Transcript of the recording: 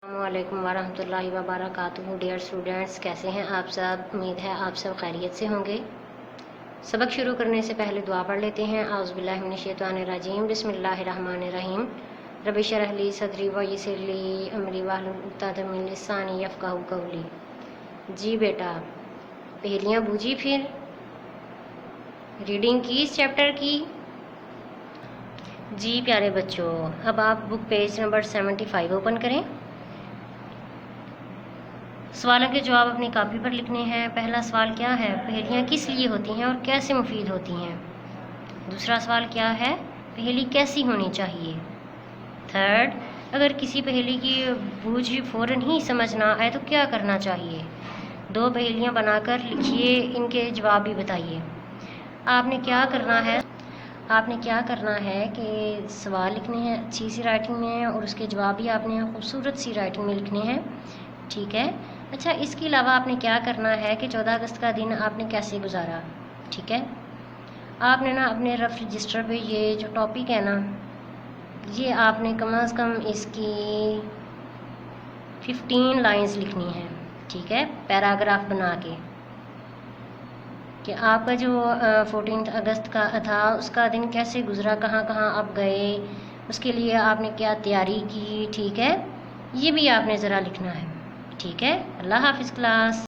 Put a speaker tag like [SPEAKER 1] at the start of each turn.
[SPEAKER 1] السلام علیکم ورحمۃ اللہ وبرکاتہ ڈیئر اسٹوڈینٹس، کیسے ہیں آپ سب؟ امید ہے آپ سب خیریت سے ہوں گے۔ سبق شروع کرنے سے پہلے دعا پڑھ لیتے ہیں۔ اعوذ باللہ من الشیطان الرجیم، بسم اللہ الرحمن الرحیم۔ رب اشرح لی صدری ویسر لی امری واحلل عقدۃ من لسانی یفقہوا قولی۔ جی بیٹا، پہلیاں بوجھی، پھر ریڈنگ کی اس چیپٹر کی؟ جی پیارے بچوں، اب آپ بک پیج نمبر 75 اوپن کریں۔ سوالوں کے جواب اپنی کاپی پر لکھنے ہیں۔ پہلا سوال کیا ہے؟ پہیلیاں کس لیے ہوتی ہیں اور کیسے مفید ہوتی ہیں؟ دوسرا سوال کیا ہے؟ پہیلی کیسی ہونی چاہیے؟ تھرڈ، اگر کسی پہیلی کی بوجھ فوراً ہی سمجھ نہ آئے تو کیا کرنا چاہیے؟ 2 پہیلیاں بنا کر لکھیے، ان کے جواب بھی بتائیے۔ آپ نے کیا کرنا ہے کہ سوال لکھنے ہیں اچھی سی رائٹنگ میں، اور اس کے جواب بھی آپ نے خوبصورت سی رائٹنگ میں لکھنے ہیں، ٹھیک ہے؟ اچھا، اس کے علاوہ آپ نے کیا کرنا ہے کہ 14 اگست کا دن آپ نے کیسے گزارا، ٹھیک ہے؟ آپ نے اپنے رف رجسٹر پہ یہ جو ٹاپک ہے یہ آپ نے کم از کم اس کی 15 لائنز لکھنی ہیں، ٹھیک ہے؟ پیراگراف بنا کے کہ آپ کا جو 14 اگست کا تھا اس کا دن کیسے گزرا، کہاں کہاں آپ گئے، اس کے لیے آپ نے کیا تیاری کی، ٹھیک ہے؟ یہ بھی آپ نے ذرا لکھنا ہے، ٹھیک ہے؟ اللہ حافظ کلاس۔